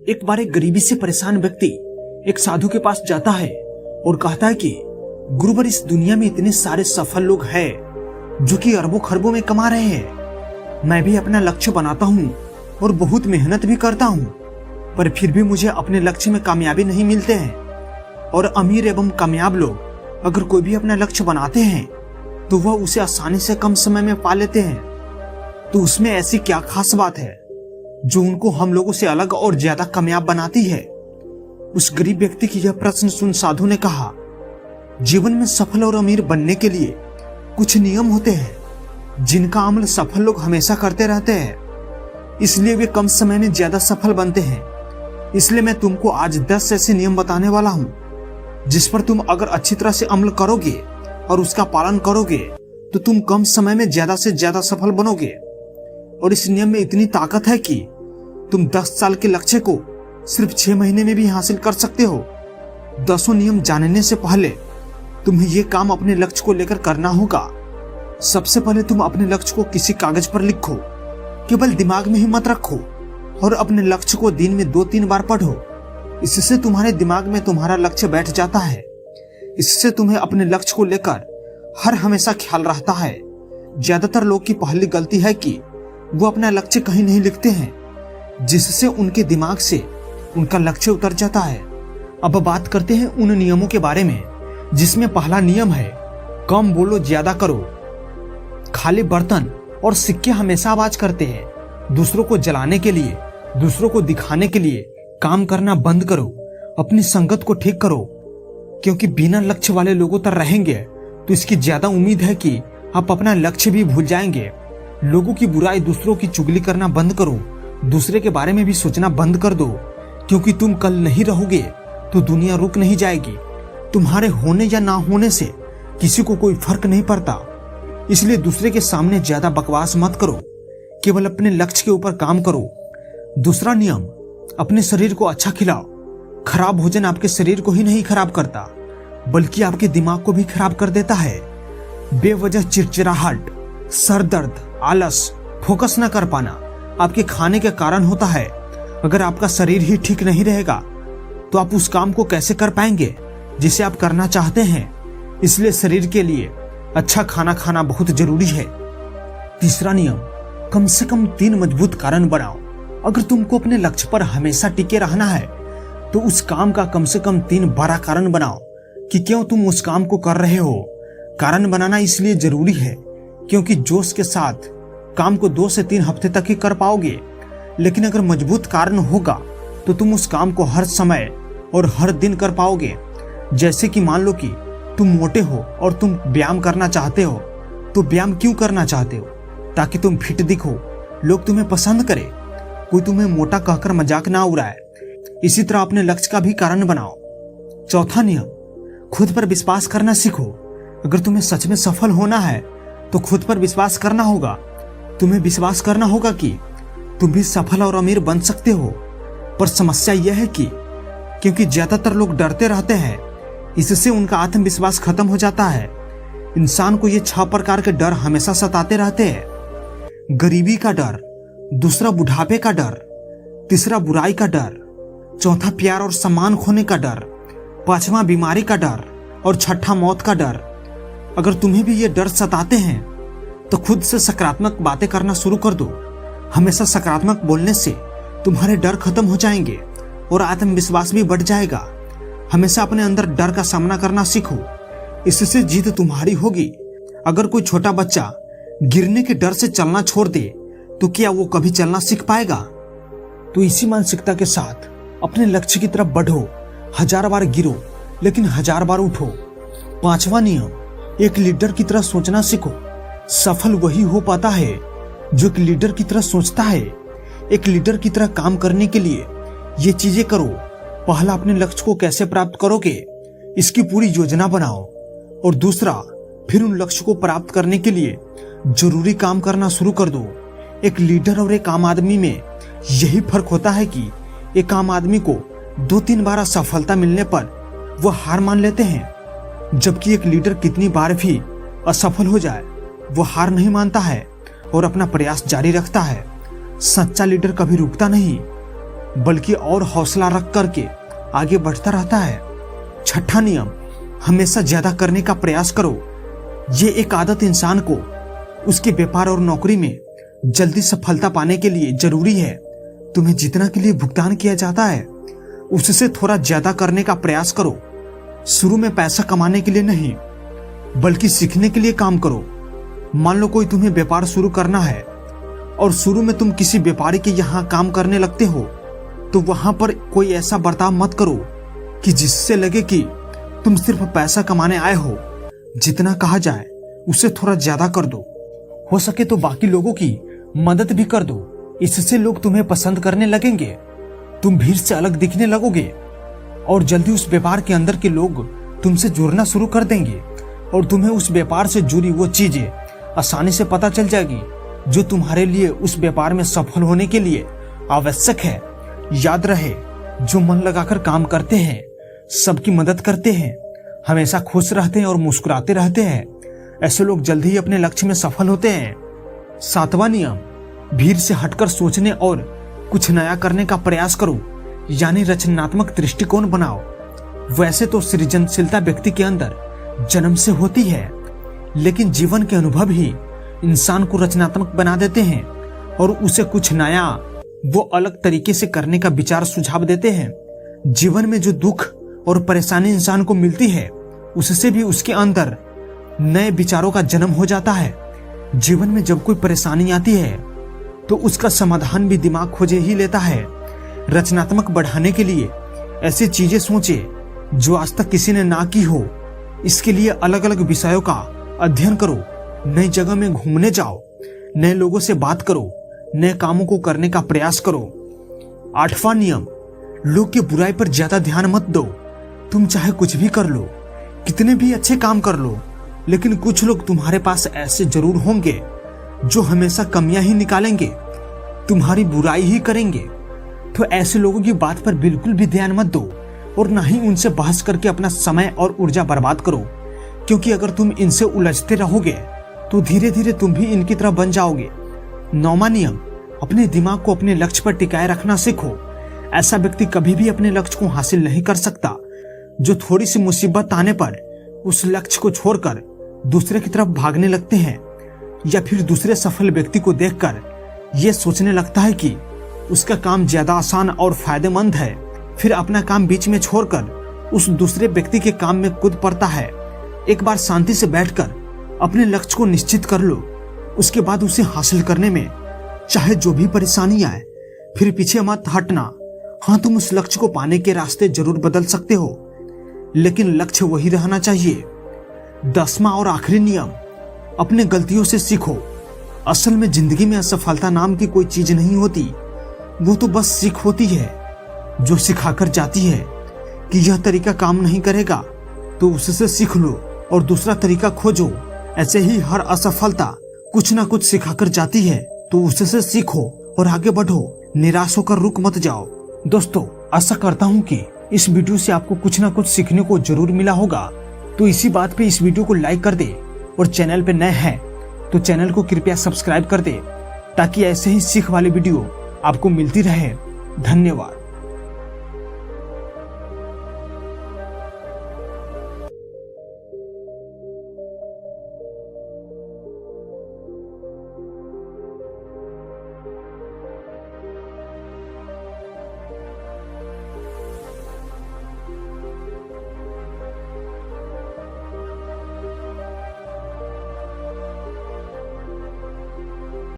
एक बार एक गरीबी से परेशान व्यक्ति एक साधु के पास जाता है और कहता है कि गुरुवर, इस दुनिया में इतने सारे सफल लोग हैं जो कि अरबों खरबों में कमा रहे हैं। मैं भी अपना लक्ष्य बनाता हूँ और बहुत मेहनत भी करता हूँ, पर फिर भी मुझे अपने लक्ष्य में कामयाबी नहीं मिलते हैं। और अमीर एवं कामयाब लोग अगर कोई भी अपना लक्ष्य बनाते हैं तो वह उसे आसानी से कम समय में पा लेते हैं। तो उसमें ऐसी क्या खास बात है जो उनको हम लोगों से अलग और ज्यादा कामयाब बनाती है? उस गरीब व्यक्ति की यह प्रश्न सुन साधु ने कहा, जीवन में सफल और अमीर बनने के लिए कुछ नियम होते हैं जिनका अमल सफल लोग हमेशा करते रहते हैं, इसलिए वे कम समय में ज्यादा सफल बनते हैं। इसलिए मैं तुमको आज 10 ऐसे नियम बताने वाला हूं जिस पर तुम अगर अच्छी तरह से अमल करोगे और उसका पालन करोगे तो तुम कम समय में ज्यादा से ज्यादा सफल बनोगे। और इस नियम में इतनी ताकत है कि तुम 10 साल के लक्ष्य को सिर्फ 6 महीने में भी हासिल कर सकते हो। 10 नियम जानने से पहले तुम्हें ये काम अपने लक्ष्य को लेकर करना होगा। सबसे पहले तुम अपने लक्ष्य को किसी कागज पर लिखो, केवल दिमाग में ही मत रखो, और अपने लक्ष्य को दिन में 2-3 बार पढ़ो। इससे तुम्हारे दिमाग में तुम्हारा लक्ष्य बैठ जाता है। इससे तुम्हें अपने लक्ष्य को लेकर हर हमेशा ख्याल रहता है। ज्यादातर लोग की पहली गलती है कि वो अपना लक्ष्य कहीं नहीं लिखते हैं, जिससे उनके दिमाग से उनका लक्ष्य उतर जाता है। अब बात करते हैं उन नियमों के बारे में जिसमें पहला नियम है, कम बोलो ज्यादा करो। खाली बर्तन और सिक्के हमेशा आवाज करते हैं। दूसरों को जलाने के लिए, दूसरों को दिखाने के लिए काम करना बंद करो। अपनी संगत को ठीक करो, क्योंकि बिना लक्ष्य वाले लोगों तक रहेंगे तो इसकी ज्यादा उम्मीद है कि आप अपना लक्ष्य भी भूल जाएंगे। लोगों की बुराई, दूसरों की चुगली करना बंद करो। दूसरे के बारे में भी सोचना बंद कर दो, क्योंकि तुम कल नहीं रहोगे तो दुनिया रुक नहीं जाएगी। तुम्हारे होने या ना होने से किसी को कोई फर्क नहीं पड़ता, इसलिए दूसरे के सामने ज्यादा बकवास मत करो, केवल अपने लक्ष्य के ऊपर काम करो। दूसरा नियम, अपने शरीर को अच्छा खिलाओ। खराब भोजन आपके शरीर को ही नहीं खराब करता, बल्कि आपके दिमाग को भी खराब कर देता है। बेवजह चिड़चिड़ाहट, सर दर्द, आलस, फोकस न कर पाना आपके खाने के कारण होता है। अगर आपका शरीर ही ठीक नहीं रहेगा तो आप उस काम को कैसे कर पाएंगे जिसे आप करना चाहते हैं। इसलिए शरीर के लिए अच्छा खाना खाना बहुत जरूरी है। तीसरा नियम, कम से कम 3 मजबूत कारण बनाओ। अगर तुमको अपने लक्ष्य पर हमेशा टिके रहना है तो उस काम का कम से कम 3 बड़ा कारण बनाओ कि क्यों तुम उस काम को कर रहे हो। कारण बनाना इसलिए जरूरी है क्योंकि जोश के साथ काम को 2 से 3 हफ्ते तक ही कर पाओगे, लेकिन अगर मजबूत कारण होगा तो तुम उस काम को हर समय और हर दिन कर पाओगे। जैसे कि मान लो कि तुम मोटे हो और तुम व्यायाम करना चाहते हो, तो व्यायाम क्यों करना चाहते हो? ताकि तुम फिट दिखो, लोग तुम्हें पसंद करें, कोई तुम्हें मोटा कहकर मजाक ना उड़ाए। इसी तरह अपने लक्ष्य का भी कारण बनाओ। चौथा नियम, खुद पर विश्वास करना सीखो। अगर तुम्हें सच में सफल होना है तो खुद पर विश्वास करना होगा। तुम्हें विश्वास करना होगा कि तुम भी सफल और अमीर बन सकते हो। पर समस्या यह है कि क्योंकि ज्यादातर लोग डरते रहते हैं, इससे उनका आत्मविश्वास खत्म हो जाता है। इंसान को ये 6 प्रकार के डर हमेशा सताते रहते हैं। गरीबी का डर, दूसरा बुढ़ापे का डर, तीसरा बुराई का डर, चौथा प्यार और सम्मान खोने का डर, 5वां बीमारी का डर और 6ठा मौत का डर। अगर तुम्हें भी ये डर सताते हैं तो खुद से सकारात्मक बातें करना शुरू कर दो। हमेशा सकारात्मक बोलने से तुम्हारे डर खत्म हो जाएंगे और आत्मविश्वास भी बढ़ जाएगा। हमेशा अपने अंदर डर का सामना करना सीखो, इससे जीत तुम्हारी होगी। अगर कोई छोटा बच्चा गिरने के डर से चलना छोड़ दे तो क्या वो कभी चलना सीख पाएगा? तो इसी मानसिकता के साथ अपने लक्ष्य की तरफ बढ़ो। 1000 बार गिरो लेकिन 1000 बार उठो। 5वां नियम, एक लीडर की तरह सोचना सीखो। सफल वही हो पाता है जो एक लीडर की तरह सोचता है। एक लीडर की तरह काम करने के लिए ये चीजें करो। पहला, अपने लक्ष्य को कैसे प्राप्त करोगे इसकी पूरी योजना बनाओ, और दूसरा, फिर उन लक्ष्य को प्राप्त करने के लिए जरूरी काम करना शुरू कर दो। एक लीडर और एक आम आदमी में यही फर्क होता है कि एक आम आदमी को 2-3 बार असफलता मिलने पर वह हार मान लेते हैं, जबकि एक लीडर कितनी बार भी असफल हो जाए वो हार नहीं मानता है और अपना प्रयास जारी रखता है। सच्चा लीडर कभी रुकता नहीं, बल्कि और हौसला रख करके आगे बढ़ता रहता है। छठा नियम, हमेशा ज्यादा करने का प्रयास करो। ये एक आदत इंसान को उसके व्यापार और नौकरी में जल्दी सफलता पाने के लिए जरूरी है। तुम्हें जितना के लिए भुगतान किया जाता है उससे थोड़ा ज्यादा करने का प्रयास करो। शुरू में पैसा कमाने के लिए नहीं बल्कि सीखने के लिए काम करो। मान लो कोई तुम्हें व्यापार शुरू करना है और शुरू में तुम किसी व्यापारी के यहाँ काम करने लगते हो, तो वहां पर कोई ऐसा बर्ताव मत करो कि जिससे लगे कि तुम सिर्फ पैसा कमाने आए हो। जितना कहा जाए उससे थोड़ा ज्यादा कर दो। हो सके तो बाकी लोगों की मदद भी कर दो। इससे लोग तुम्हें पसंद करने लगेंगे, तुम भीड़ से अलग दिखने लगोगे और जल्दी उस व्यापार के अंदर के लोग तुमसे जुड़ना शुरू कर देंगे और तुम्हें उस व्यापार से जुड़ी वो चीजें आसानी से पता चल जाएगी जो तुम्हारे लिए उस व्यापार में सफल होने के लिए आवश्यक है। याद रहे, जो मन लगाकर काम करते हैं, सबकी मदद करते हैं, हमेशा खुश रहते हैं और मुस्कुराते रहते हैं, ऐसे लोग जल्दी ही अपने लक्ष्य में सफल होते हैं। सातवां नियम, भीड़ से हटकर सोचने और कुछ नया करने का प्रयास करो, यानी रचनात्मक दृष्टिकोण बनाओ। वैसे तो सृजनशीलता व्यक्ति के अंदर जन्म से होती है, लेकिन जीवन के अनुभव ही इंसान को रचनात्मक बना देते हैं और उसे कुछ नया, वो अलग तरीके से करने का विचार सुझाव देते हैं। जीवन में जो दुख और परेशानी इंसान को मिलती है उससे भी उसके अंदर नए विचारों का जन्म हो जाता है। जीवन में जब कोई परेशानी आती है तो उसका समाधान भी दिमाग खोजे ही लेता है। रचनात्मक बढ़ाने के लिए ऐसी चीजें सोचे जो आज तक किसी ने ना की हो। इसके लिए अलग अलग विषयों का अध्ययन करो, नई जगह में घूमने जाओ, नए लोगों से बात करो, नए कामों को करने का प्रयास करो। आठवां नियम, लोग की बुराई पर ज्यादा ध्यान मत दो। तुम चाहे कुछ भी कर लो, कितने भी अच्छे काम कर लो, लेकिन कुछ लोग तुम्हारे पास ऐसे जरूर होंगे जो हमेशा कमियां ही निकालेंगे, तुम्हारी बुराई ही करेंगे। तो ऐसे लोगों की बात पर बिल्कुल भी ध्यान मत दो और ना ही उनसे बहस करके अपना समय और ऊर्जा बर्बाद करो, क्योंकि अगर तुम इनसे उलझते रहोगे तो धीरे धीरे तुम भी इनकी तरह बन जाओगे। नौवां नियम, अपने दिमाग को अपने लक्ष्य पर टिकाए रखना सीखो। ऐसा व्यक्ति कभी भी अपने लक्ष्य को हासिल नहीं कर सकता जो थोड़ी सी मुसीबत आने पर उस लक्ष्य को छोड़कर दूसरे की तरफ भागने लगते हैं, या फिर दूसरे सफल व्यक्ति को देखकर यह सोचने लगता है कि उसका काम ज्यादा आसान और फायदेमंद है, फिर अपना काम बीच में छोड़कर उस दूसरे व्यक्ति के काम में कूद पड़ता है। एक बार शांति से बैठकर अपने लक्ष्य को निश्चित कर लो, उसके बाद उसे हासिल करने में चाहे जो भी परेशानी आए फिर पीछे मत हटना। हाँ, तुम उस लक्ष्य को पाने के रास्ते जरूर बदल सकते हो, लेकिन लक्ष्य वही रहना चाहिए। 10वां और आखिरी नियम, अपने गलतियों से सीखो। असल में जिंदगी में असफलता नाम की कोई चीज नहीं होती, वो तो बस सीख होती है जो सिखाकर जाती है कि यह तरीका काम नहीं करेगा तो उससे सीख लो और दूसरा तरीका खोजो। ऐसे ही हर असफलता कुछ ना कुछ सिखाकर जाती है, तो उससे सीखो और आगे बढ़ो, निराश होकर रुक मत जाओ। दोस्तों, आशा करता हूँ कि इस वीडियो से आपको कुछ ना कुछ सीखने को जरूर मिला होगा। तो इसी बात पे इस वीडियो को लाइक कर दे और चैनल पे नए हैं तो चैनल को कृपया सब्सक्राइब कर दे, ताकि ऐसे ही सीख वाली वीडियो आपको मिलती रहे। धन्यवाद।